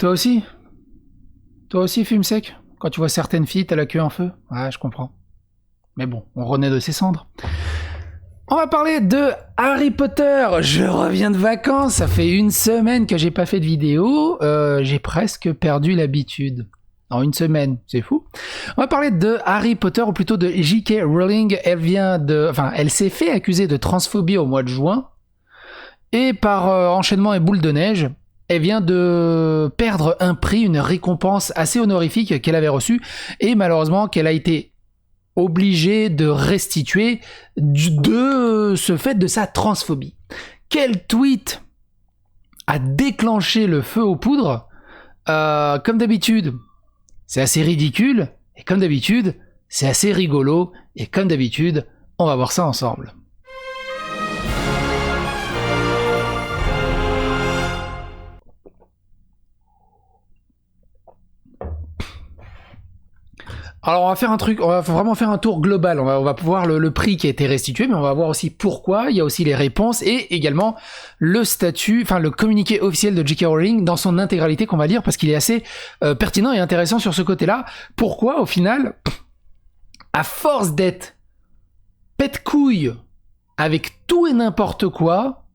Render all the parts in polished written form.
Toi aussi? Toi aussi, fume sec? Quand tu vois certaines filles, t'as la queue en feu? Ouais, je comprends. Mais bon, on renaît de ses cendres. On va parler de Harry Potter. Je reviens de vacances, ça fait une semaine que j'ai pas fait de vidéo. J'ai presque perdu l'habitude. En une semaine, c'est fou. On va parler de Harry Potter, ou plutôt de J.K. Rowling. Elle s'est fait accuser de transphobie au mois de juin. Et par enchaînement et boule de neige, elle vient de perdre un prix, une récompense assez honorifique qu'elle avait reçue. Et malheureusement, qu'elle a été obligée de restituer de ce fait de sa transphobie. Quel tweet a déclenché le feu aux poudres? Comme d'habitude, c'est assez ridicule, et comme d'habitude, c'est assez rigolo, et comme d'habitude, on va voir ça ensemble. Alors on va faire un truc, on va vraiment faire un tour global, on va voir le prix qui a été restitué, mais on va voir aussi pourquoi, il y a aussi les réponses, et également le statut, enfin le communiqué officiel de J.K. Rowling dans son intégralité qu'on va lire, parce qu'il est assez pertinent et intéressant sur ce côté-là. Pourquoi au final, à force d'être pète-couille avec tout et n'importe quoi,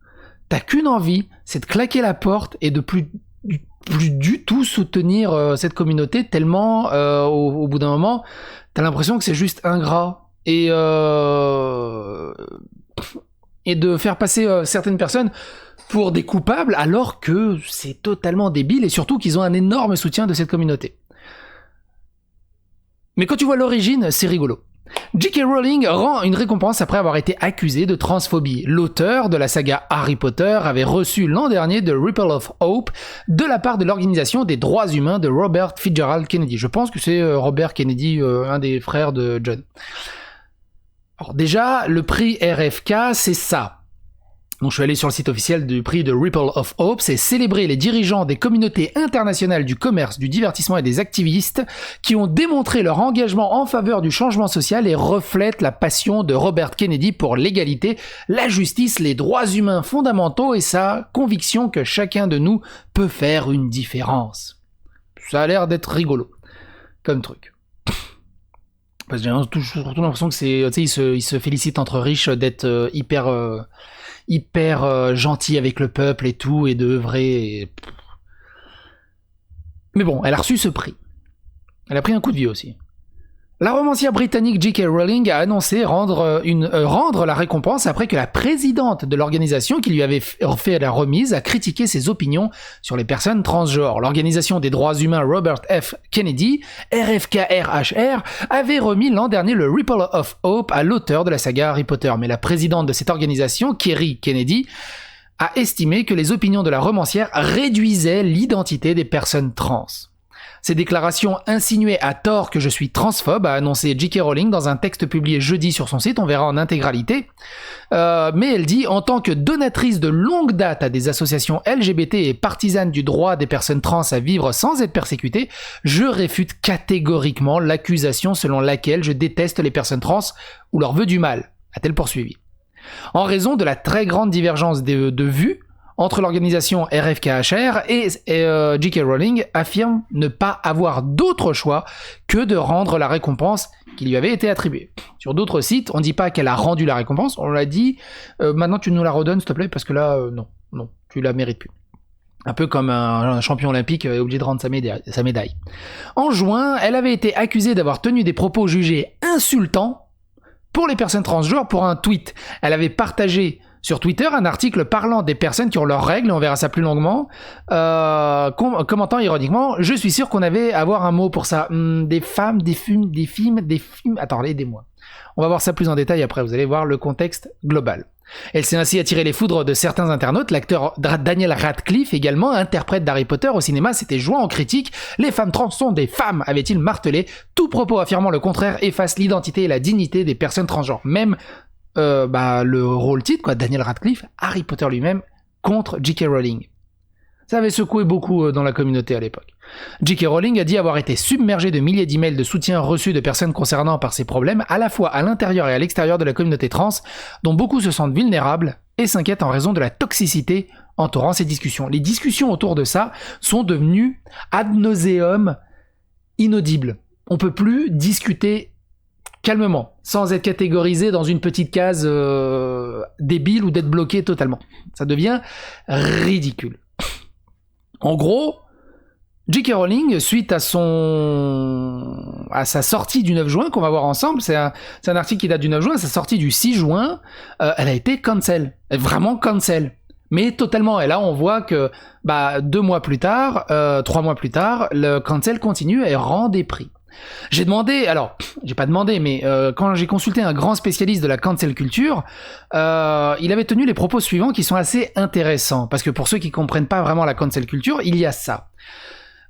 t'as qu'une envie, c'est de claquer la porte et de plus du tout soutenir cette communauté, tellement au bout d'un moment t'as l'impression que c'est juste ingrat et de faire passer certaines personnes pour des coupables alors que c'est totalement débile, et surtout qu'ils ont un énorme soutien de cette communauté. Mais quand tu vois l'origine, c'est rigolo. J.K. Rowling rend une récompense après avoir été accusé de transphobie. L'auteur de la saga Harry Potter avait reçu l'an dernier The Ripple of Hope de la part de l'Organisation des droits humains de Robert Fitzgerald Kennedy. Je pense que c'est Robert Kennedy, un des frères de John. Alors déjà, le prix RFK, c'est ça. Donc je suis allé sur le site officiel du prix de Ripple of Hope, c'est célébrer les dirigeants des communautés internationales du commerce, du divertissement et des activistes qui ont démontré leur engagement en faveur du changement social et reflètent la passion de Robert Kennedy pour l'égalité, la justice, les droits humains fondamentaux et sa conviction que chacun de nous peut faire une différence. Ça a l'air d'être rigolo comme truc. Parce que j'ai surtout l'impression que c'est, tu sais, ils se félicitent entre riches d'être hyper gentil avec le peuple et tout, et de œuvrer. Mais bon, elle a reçu ce prix. Elle a pris un coup de vieux aussi. La romancière britannique J.K. Rowling a annoncé rendre la récompense après que la présidente de l'organisation qui lui avait fait la remise a critiqué ses opinions sur les personnes transgenres. L'organisation des droits humains Robert F. Kennedy, RFKRHR, avait remis l'an dernier le Ripple of Hope à l'auteur de la saga Harry Potter. Mais la présidente de cette organisation, Kerry Kennedy, a estimé que les opinions de la romancière réduisaient l'identité des personnes trans. Ces déclarations insinuaient à tort que je suis transphobe, a annoncé J.K. Rowling dans un texte publié jeudi sur son site, on verra en intégralité. Mais elle dit « En tant que donatrice de longue date à des associations LGBT et partisane du droit des personnes trans à vivre sans être persécutées, je réfute catégoriquement l'accusation selon laquelle je déteste les personnes trans ou leur veux du mal », a-t-elle poursuivi. En raison de la très grande divergence de vues entre l'organisation RFKHR et J.K. Rowling affirme ne pas avoir d'autre choix que de rendre la récompense qui lui avait été attribuée. Sur d'autres sites, on ne dit pas qu'elle a rendu la récompense, on l'a dit maintenant tu nous la redonnes s'il te plaît, parce que là, non, tu la mérites plus. Un peu comme un champion olympique est obligé de rendre sa médaille. En juin, elle avait été accusée d'avoir tenu des propos jugés insultants pour les personnes transgenres pour un tweet. Elle avait partagé sur Twitter un article parlant des personnes qui ont leurs règles, et on verra ça plus longuement, commentant ironiquement « Je suis sûr qu'on avait à avoir un mot pour ça. Des femmes, des films... Attends, aidez-moi. » On va voir ça plus en détail après, vous allez voir le contexte global. Elle s'est ainsi attirée les foudres de certains internautes. L'acteur Daniel Radcliffe, également interprète d'Harry Potter au cinéma, s'était joint en critique. Les femmes trans sont des femmes, avait-il martelé. Tout propos affirmant le contraire efface l'identité et la dignité des personnes transgenres. Même le rôle titre, quoi, Daniel Radcliffe, Harry Potter lui-même, contre J.K. Rowling. Ça avait secoué beaucoup dans la communauté à l'époque. J.K. Rowling a dit avoir été submergé de milliers d'emails de soutien reçus de personnes concernant par ces problèmes, à la fois à l'intérieur et à l'extérieur de la communauté trans, dont beaucoup se sentent vulnérables et s'inquiète en raison de la toxicité entourant ces discussions. Les discussions autour de ça sont devenues ad nauseum inaudibles. On peut plus discuter calmement, sans être catégorisé dans une petite case débile ou d'être bloqué totalement. Ça devient ridicule. En gros, J.K. Rowling, suite à sa sortie du 9 juin, qu'on va voir ensemble, c'est un article qui date du 9 juin, sa sortie du 6 juin, elle a été cancel. Vraiment cancel. Mais totalement. Et là, on voit que 2 mois plus tard, 3 mois plus tard, le cancel continue et rend des prix. J'ai pas demandé, mais quand j'ai consulté un grand spécialiste de la cancel culture, il avait tenu les propos suivants qui sont assez intéressants. Parce que pour ceux qui comprennent pas vraiment la cancel culture, il y a ça.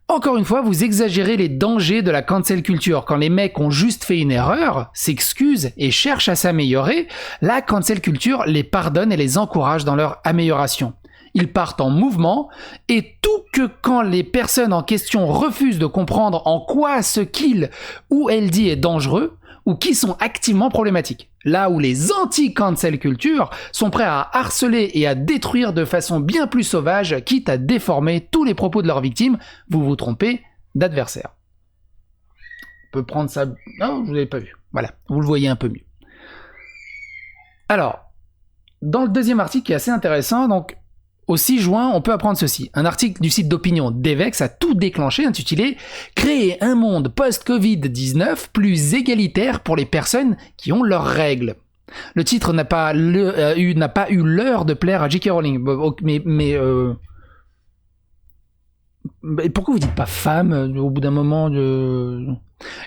Encore une fois, vous exagérez les dangers de la cancel culture. Quand les mecs ont juste fait une erreur, s'excusent et cherchent à s'améliorer, la cancel culture les pardonne et les encourage dans leur amélioration. Ils partent en mouvement, et tout que quand les personnes en question refusent de comprendre en quoi ce qu'il ou elle dit est dangereux, ou qui sont activement problématiques. Là où les anti-cancel culture sont prêts à harceler et à détruire de façon bien plus sauvage, quitte à déformer tous les propos de leurs victimes, vous vous trompez d'adversaire. On peut prendre ça... Non, je ne l'avais pas vu. Voilà, vous le voyez un peu mieux. Alors, dans le deuxième article qui est assez intéressant, donc au 6 juin, on peut apprendre ceci. Un article du site d'opinion Devex a tout déclenché, intitulé « Créer un monde post-Covid-19 plus égalitaire pour les personnes qui ont leurs règles ». Le titre n'a pas eu l'heure de plaire à J.K. Rowling. Mais pourquoi vous dites pas femme au bout d'un moment de...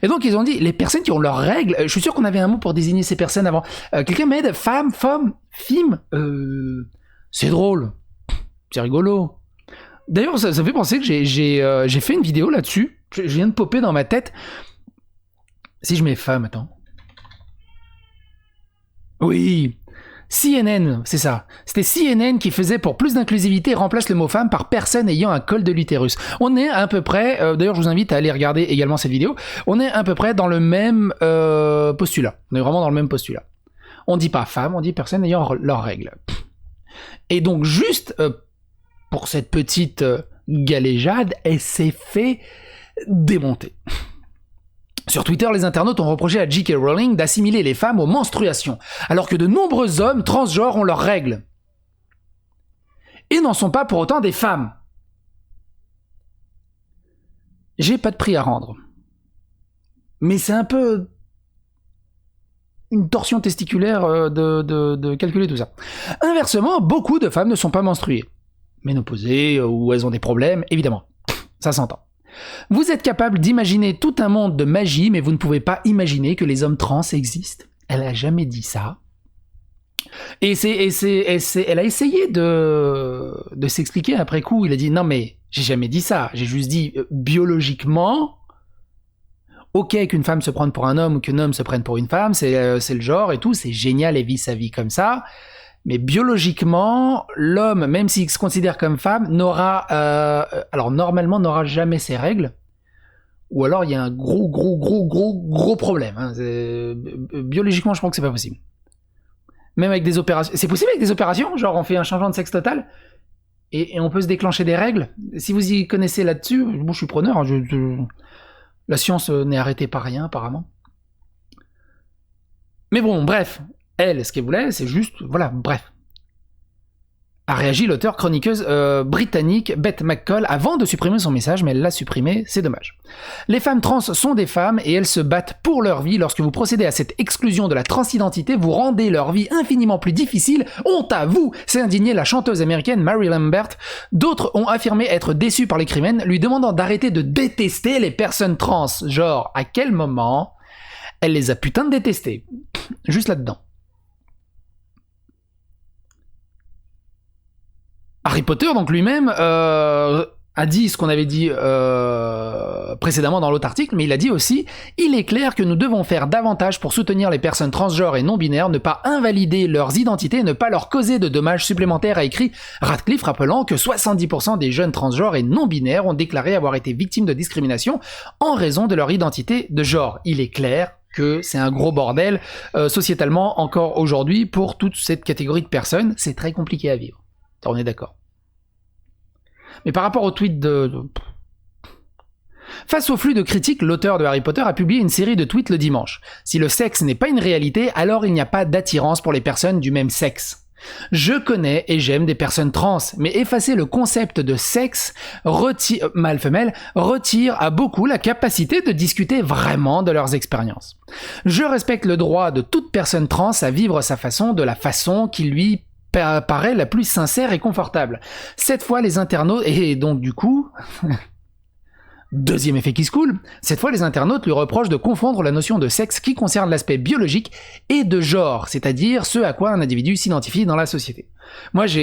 Et donc ils ont dit les personnes qui ont leurs règles. Je suis sûr qu'on avait un mot pour désigner ces personnes avant. Quelqu'un m'aide? Femme, film. C'est drôle. C'est rigolo. D'ailleurs, ça fait penser que j'ai fait une vidéo là-dessus. Je viens de popper dans ma tête. Si je mets femme, attends. Oui. CNN, c'est ça. C'était CNN qui faisait pour plus d'inclusivité remplace le mot femme par personne ayant un col de l'utérus. On est à peu près, d'ailleurs je vous invite à aller regarder également cette vidéo, on est à peu près dans le même postulat. On est vraiment dans le même postulat. On dit pas femme, on dit personne ayant leurs règles. Et donc juste pour cette petite galéjade, elle s'est fait démonter. Sur Twitter, les internautes ont reproché à J.K. Rowling d'assimiler les femmes aux menstruations, alors que de nombreux hommes transgenres ont leurs règles. Et n'en sont pas pour autant des femmes. J'ai pas de prix à rendre. Mais c'est un peu une torsion testiculaire de calculer tout ça. Inversement, beaucoup de femmes ne sont pas menstruées. Ménopausées, ou elles ont des problèmes, évidemment. Ça s'entend. Vous êtes capable d'imaginer tout un monde de magie, mais vous ne pouvez pas imaginer que les hommes trans existent. Elle a jamais dit ça. Et elle a essayé de s'expliquer après coup. Il a dit non mais j'ai jamais dit ça. J'ai juste dit biologiquement, ok qu'une femme se prenne pour un homme ou qu'un homme se prenne pour une femme, c'est le genre et tout, c'est génial et vit sa vie comme ça. Mais biologiquement, l'homme, même s'il se considère comme femme, normalement n'aura jamais ses règles. Ou alors il y a un gros problème. Hein. Biologiquement, je pense que c'est pas possible. Même avec des opérations. C'est possible avec des opérations? Genre on fait un changement de sexe total et on peut se déclencher des règles? Si vous y connaissez là-dessus, bon, je suis preneur. Hein, la science n'est arrêtée par rien, apparemment. Mais bon, bref. Elle, ce qu'elle voulait, c'est juste... Voilà, bref. A réagi l'auteur chroniqueuse britannique Beth McCall avant de supprimer son message, mais elle l'a supprimé, c'est dommage. Les femmes trans sont des femmes et elles se battent pour leur vie. Lorsque vous procédez à cette exclusion de la transidentité, vous rendez leur vie infiniment plus difficile. Honte à vous, s'est indignée la chanteuse américaine Mary Lambert. D'autres ont affirmé être déçus par l'écrivaine, lui demandant d'arrêter de détester les personnes trans. Genre, à quel moment elle les a putain de détestées? Juste là-dedans. Harry Potter, donc lui-même, a dit ce qu'on avait dit précédemment dans l'autre article, mais il a dit aussi « Il est clair que nous devons faire davantage pour soutenir les personnes transgenres et non-binaires, ne pas invalider leurs identités, ne pas leur causer de dommages supplémentaires », a écrit Radcliffe, rappelant que 70% des jeunes transgenres et non-binaires ont déclaré avoir été victimes de discrimination en raison de leur identité de genre. Il est clair que c'est un gros bordel sociétalement encore aujourd'hui pour toute cette catégorie de personnes. C'est très compliqué à vivre. On est d'accord. Mais par rapport au tweet Face au flux de critiques, l'auteur de Harry Potter a publié une série de tweets le dimanche. Si le sexe n'est pas une réalité, alors il n'y a pas d'attirance pour les personnes du même sexe. Je connais et j'aime des personnes trans, mais effacer le concept de sexe mâle-femelle retire à beaucoup la capacité de discuter vraiment de leurs expériences. Je respecte le droit de toute personne trans à vivre sa façon de la façon qui lui paraît la plus sincère et confortable. Cette fois, les internautes, et donc du coup... Deuxième effet qui se coule, cette fois les internautes lui reprochent de confondre la notion de sexe qui concerne l'aspect biologique et de genre, c'est-à-dire ce à quoi un individu s'identifie dans la société. Moi je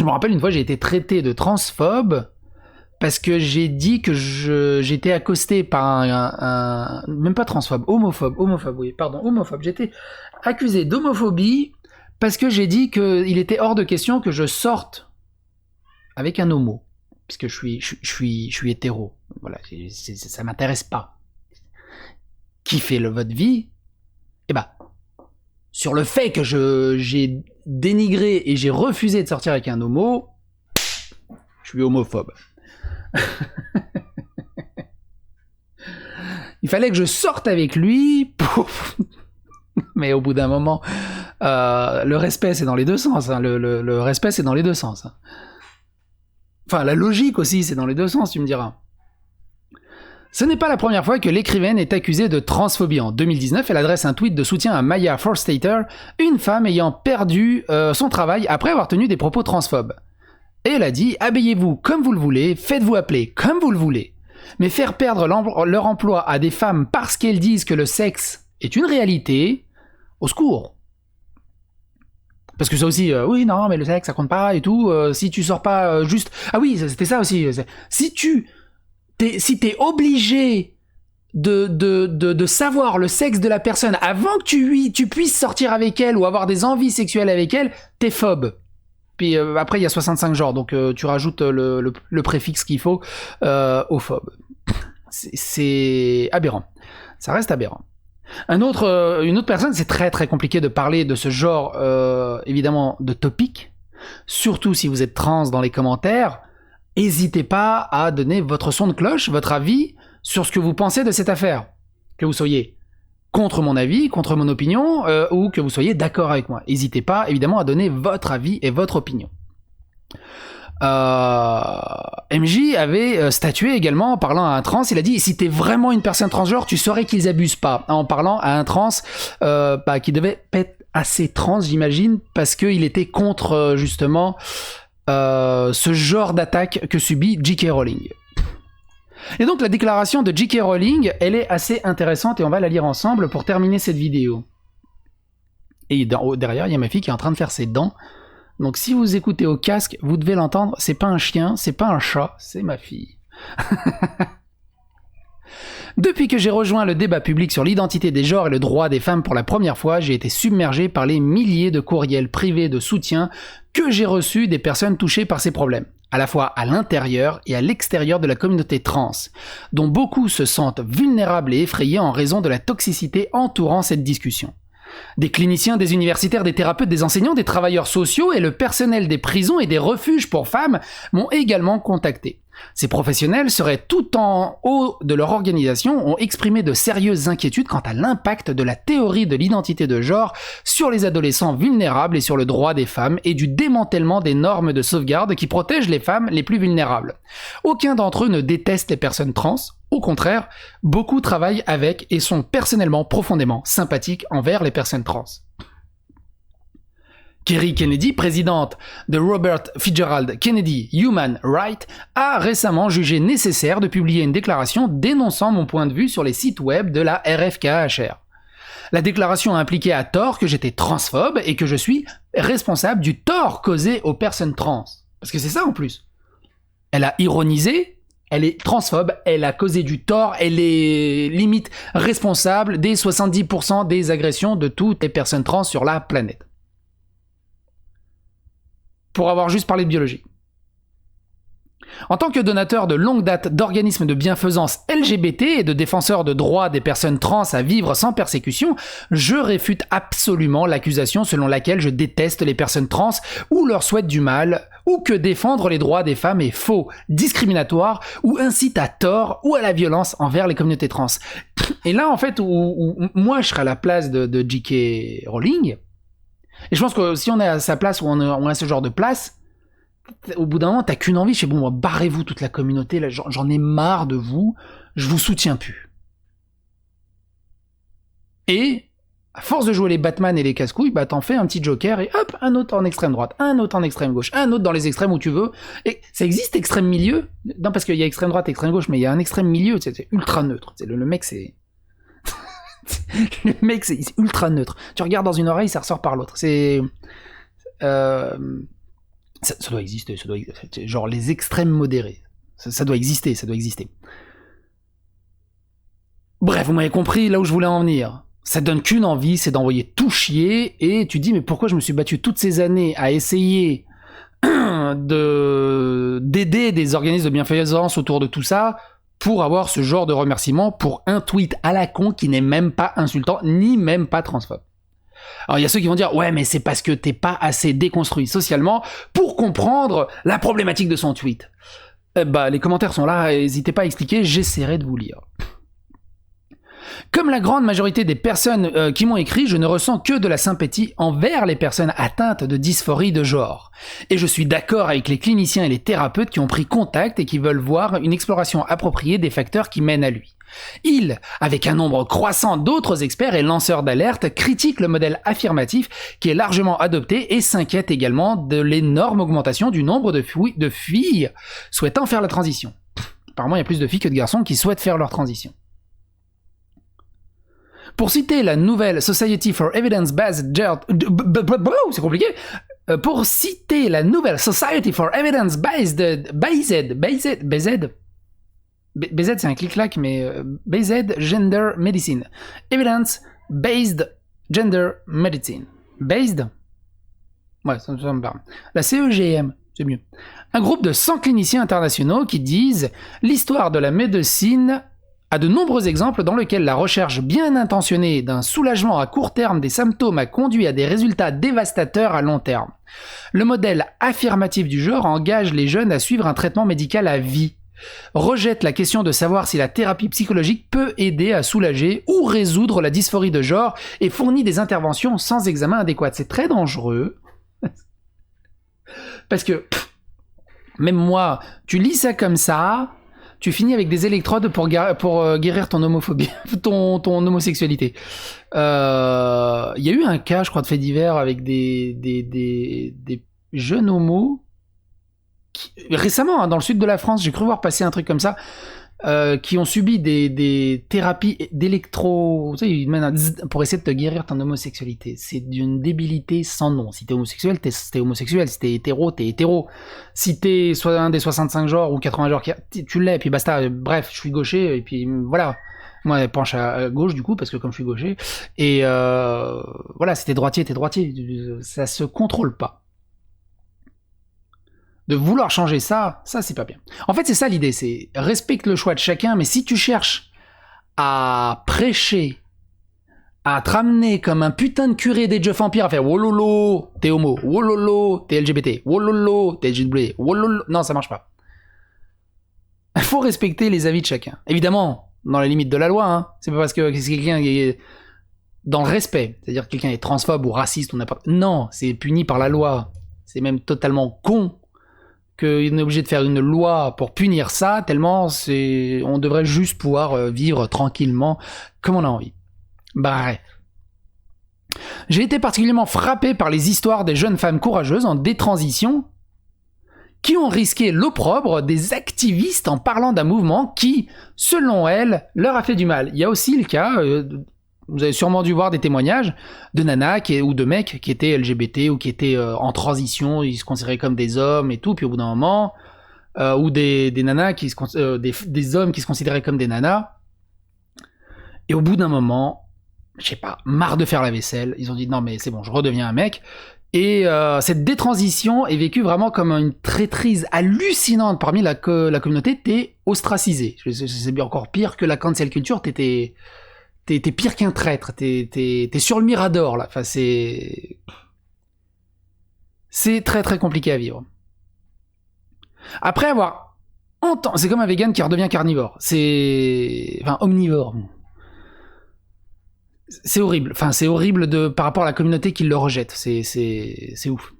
me rappelle une fois j'ai été traité de transphobe parce que j'ai dit que j'étais accosté par même pas transphobe, homophobe, j'étais accusé d'homophobie parce que j'ai dit qu'il était hors de question que je sorte avec un homo. Puisque je suis hétéro. Voilà, ça m'intéresse pas. Kiffez votre vie. Eh ben, sur le fait que j'ai dénigré et j'ai refusé de sortir avec un homo, je suis homophobe. Il fallait que je sorte avec lui pour... Mais au bout d'un moment, le respect c'est dans les deux sens. Hein. Le respect c'est dans les deux sens. Hein. Enfin, la logique aussi, c'est dans les deux sens, tu me diras. Ce n'est pas la première fois que l'écrivaine est accusée de transphobie. En 2019, elle adresse un tweet de soutien à Maya Forstater, une femme ayant perdu son travail après avoir tenu des propos transphobes. Et elle a dit « Habillez-vous comme vous le voulez, faites-vous appeler comme vous le voulez. Mais faire perdre leur emploi à des femmes parce qu'elles disent que le sexe est une réalité, au secours !» Parce que ça aussi, oui, non, mais le sexe, ça compte pas et tout. Si tu sors pas juste... Ah oui, c'était ça aussi. Si t'es obligé de savoir le sexe de la personne avant que tu puisses sortir avec elle ou avoir des envies sexuelles avec elle, t'es phobe. Puis après, il y a 65 genres, donc tu rajoutes le préfixe qu'il faut au phobe. C'est aberrant. Ça reste aberrant. Une autre personne, c'est très très compliqué de parler de ce genre, évidemment, de topic. Surtout si vous êtes trans dans les commentaires, n'hésitez pas à donner votre son de cloche, votre avis sur ce que vous pensez de cette affaire. Que vous soyez contre mon avis, contre mon opinion, ou que vous soyez d'accord avec moi. N'hésitez pas, évidemment, à donner votre avis et votre opinion. MJ avait statué également en parlant à un trans. Il a dit: si t'es vraiment une personne transgenre, tu saurais qu'ils abusent pas. En parlant à un trans qui devait être assez trans, j'imagine, parce qu'il était contre justement ce genre d'attaque que subit J.K. Rowling. Et donc la déclaration de J.K. Rowling, elle est assez intéressante et on va la lire ensemble pour terminer cette vidéo. Et derrière, il y a ma fille qui est en train de faire ses dents. Donc si vous écoutez au casque, vous devez l'entendre, c'est pas un chien, c'est pas un chat, c'est ma fille. Depuis que j'ai rejoint le débat public sur l'identité des genres et le droit des femmes pour la première fois, j'ai été submergé par les milliers de courriels privés de soutien que j'ai reçus des personnes touchées par ces problèmes, à la fois à l'intérieur et à l'extérieur de la communauté trans, dont beaucoup se sentent vulnérables et effrayés en raison de la toxicité entourant cette discussion. Des cliniciens, des universitaires, des thérapeutes, des enseignants, des travailleurs sociaux et le personnel des prisons et des refuges pour femmes m'ont également contacté. Ces professionnels seraient tout en haut de leur organisation, ont exprimé de sérieuses inquiétudes quant à l'impact de la théorie de l'identité de genre sur les adolescents vulnérables et sur le droit des femmes et du démantèlement des normes de sauvegarde qui protègent les femmes les plus vulnérables. Aucun d'entre eux ne déteste les personnes trans. Au contraire, beaucoup travaillent avec et sont personnellement profondément sympathiques envers les personnes trans. Kerry Kennedy, présidente de Robert Fitzgerald Kennedy Human Rights, a récemment jugé nécessaire de publier une déclaration dénonçant mon point de vue sur les sites web de la RFKHR. La déclaration a impliqué à tort que j'étais transphobe et que je suis responsable du tort causé aux personnes trans. Parce que c'est ça en plus. Elle a ironisé. Elle est transphobe, elle a causé du tort, elle est limite responsable des 70% des agressions de toutes les personnes trans sur la planète. Pour avoir juste parlé de biologie. En tant que donateur de longue date d'organismes de bienfaisance LGBT et de défenseur de droits des personnes trans à vivre sans persécution, je réfute absolument l'accusation selon laquelle je déteste les personnes trans ou leur souhaite du mal, ou que défendre les droits des femmes est faux, discriminatoire ou incite à tort ou à la violence envers les communautés trans. Et là, en fait, où moi je serais à la place de J.K. Rowling, et je pense que si on est à sa place ou on a ce genre de place, au bout d'un moment, t'as qu'une envie, je sais, bon, barrez-vous toute la communauté, là, j'en ai marre de vous, je vous soutiens plus. Et, à force de jouer les Batman et les casse-couilles, bah t'en fais un petit Joker et hop, un autre en extrême droite, un autre en extrême gauche, un autre dans les extrêmes où tu veux. Et ça existe extrême milieu? Non, parce qu'il y a extrême droite, extrême gauche, mais il y a un extrême milieu, c'est ultra neutre. Le mec, c'est... le mec, c'est ultra neutre. Tu regardes dans une oreille, ça ressort par l'autre. C'est... Ça doit exister, genre les extrêmes modérés. Ça doit exister, ça doit exister. Bref, vous m'avez compris là où je voulais en venir. Ça donne qu'une envie, c'est d'envoyer tout chier, et tu dis, mais pourquoi je me suis battu toutes ces années à essayer d'aider des organismes de bienfaisance autour de tout ça, pour avoir ce genre de remerciement pour un tweet à la con qui n'est même pas insultant, ni même pas transphobe. Alors il y a ceux qui vont dire ouais mais c'est parce que t'es pas assez déconstruit socialement pour comprendre la problématique de son tweet. Les commentaires sont là, n'hésitez pas à expliquer, j'essaierai de vous lire. Comme la grande majorité des personnes qui m'ont écrit, je ne ressens que de la sympathie envers les personnes atteintes de dysphorie de genre. Et je suis d'accord avec les cliniciens et les thérapeutes qui ont pris contact et qui veulent voir une exploration appropriée des facteurs qui mènent à lui. Ils, avec un nombre croissant d'autres experts et lanceurs d'alerte, critiquent le modèle affirmatif qui est largement adopté et s'inquiètent également de l'énorme augmentation du nombre de filles souhaitant faire la transition. Apparemment, il y a plus de filles que de garçons qui souhaitent faire leur transition. Pour citer la nouvelle Society for Evidence-Based... C'est compliqué. Pour citer la nouvelle Society for Evidence-Based... BZ, c'est un clic-clac, mais BZ Gender Medicine. Evidence-Based Gender Medicine. Based? Ouais, ça me parle. La CEGM, c'est mieux. Un groupe de 100 cliniciens internationaux qui disent « L'histoire de la médecine a de nombreux exemples dans lesquels la recherche bien intentionnée d'un soulagement à court terme des symptômes a conduit à des résultats dévastateurs à long terme. Le modèle affirmatif du genre engage les jeunes à suivre un traitement médical à vie. Rejette la question de savoir si la thérapie psychologique peut aider à soulager ou résoudre la dysphorie de genre et fournit des interventions sans examen adéquat. » C'est très dangereux. Parce que, même moi, tu lis ça comme ça, tu finis avec des électrodes pour guérir ton homophobie, ton homosexualité. Il y a eu un cas, je crois, de fait divers avec des jeunes homos récemment, dans le sud de la France, j'ai cru voir passer un truc comme ça, qui ont subi des thérapies d'électro... Tu sais, ils mènent pour essayer de te guérir ton homosexualité. C'est d'une débilité sans nom. Si t'es homosexuel, t'es homosexuel. Si t'es hétéro. Si t'es soit un des 65 genres ou 80 genres, tu l'es, et puis basta. Bref, je suis gaucher, et puis voilà. Moi, elle penche à gauche, du coup, parce que comme je suis gaucher. Et voilà, si t'es droitier, t'es droitier. Ça se contrôle pas. De vouloir changer ça c'est pas bien. En fait, c'est ça l'idée, c'est respecte le choix de chacun, mais si tu cherches à prêcher, à te ramener comme un putain de curé d'Age of Empires, à faire wololo, t'es homo, wololo, t'es LGBT, wololo, t'es LGBT, wololo, non, ça marche pas. Il faut respecter les avis de chacun. Évidemment, dans les limites de la loi, hein. C'est pas parce que c'est quelqu'un qui est dans le respect, c'est-à-dire que quelqu'un est transphobe ou raciste ou n'importe... Non, c'est puni par la loi. C'est même totalement con qu'il est obligé de faire une loi pour punir ça, tellement on devrait juste pouvoir vivre tranquillement comme on a envie. Bref. J'ai été particulièrement frappé par les histoires des jeunes femmes courageuses en détransition qui ont risqué l'opprobre des activistes en parlant d'un mouvement qui, selon elles, leur a fait du mal. Il y a aussi le cas... vous avez sûrement dû voir des témoignages de nanas ou de mecs qui étaient LGBT ou qui étaient en transition, ils se considéraient comme des hommes et tout, puis au bout d'un moment, ou des nanas des hommes qui se considéraient comme des nanas, et au bout d'un moment, je sais pas, marre de faire la vaisselle, ils ont dit non mais c'est bon, je redeviens un mec, Et cette détransition est vécue vraiment comme une traîtrise hallucinante parmi la communauté. T'es ostracisé. C'est bien encore pire que la cancel culture. T'es pire qu'un traître. T'es sur le mirador, là. Enfin, c'est très très compliqué à vivre. Après avoir entendu... C'est comme un vegan qui redevient carnivore. Enfin, omnivore. C'est horrible. Enfin, c'est horrible par rapport à la communauté qui le rejette. C'est ouf.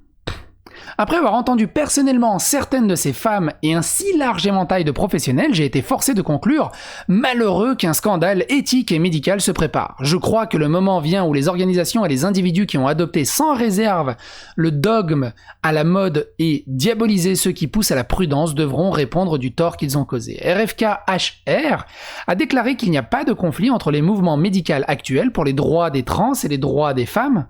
Après avoir entendu personnellement certaines de ces femmes et un si large éventail de professionnels, j'ai été forcé de conclure, malheureux qu'un scandale éthique et médical se prépare. Je crois que le moment vient où les organisations et les individus qui ont adopté sans réserve le dogme à la mode et diaboliser ceux qui poussent à la prudence devront répondre du tort qu'ils ont causé. RFK-HR a déclaré qu'il n'y a pas de conflit entre les mouvements médicaux actuels pour les droits des trans et les droits des femmes.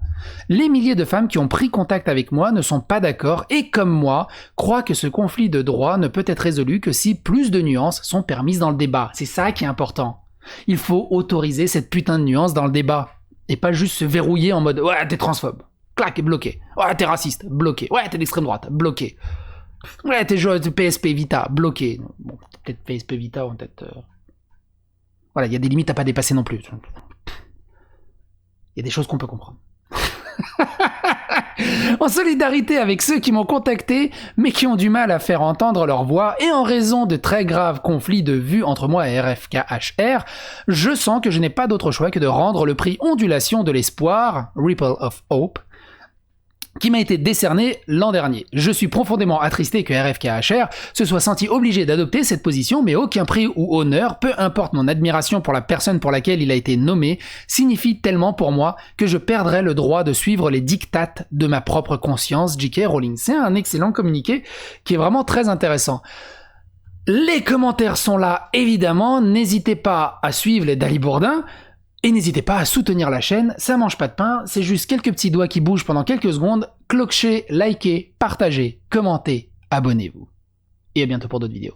Les milliers de femmes qui ont pris contact avec moi ne sont pas d'accord et, comme moi, croient que ce conflit de droits ne peut être résolu que si plus de nuances sont permises dans le débat. C'est ça qui est important. Il faut autoriser cette putain de nuance dans le débat et pas juste se verrouiller en mode « Ouais, t'es transphobe. Clac, bloqué. Ouais, t'es raciste. Bloqué. Ouais, t'es d'extrême droite. Bloqué. Ouais, t'es joueur de PSP Vita. Bloqué. » Bon, peut-être PSP Vita ou peut-être... Voilà, il y a des limites à pas dépasser non plus. Il y a des choses qu'on peut comprendre. En solidarité avec ceux qui m'ont contacté, mais qui ont du mal à faire entendre leur voix, et en raison de très graves conflits de vues entre moi et RFK-HR, je sens que je n'ai pas d'autre choix que de rendre le prix Ondulation de l'espoir, Ripple of Hope, qui m'a été décerné l'an dernier. Je suis profondément attristé que RFK-HR se soit senti obligé d'adopter cette position, mais aucun prix ou honneur, peu importe mon admiration pour la personne pour laquelle il a été nommé, signifie tellement pour moi que je perdrais le droit de suivre les dictates de ma propre conscience, J.K. Rowling. C'est un excellent communiqué qui est vraiment très intéressant. Les commentaires sont là, évidemment, n'hésitez pas à suivre les Dali Bourdin, et n'hésitez pas à soutenir la chaîne, ça mange pas de pain, c'est juste quelques petits doigts qui bougent pendant quelques secondes. Clocher, likez, partagez, commentez, abonnez-vous. Et à bientôt pour d'autres vidéos.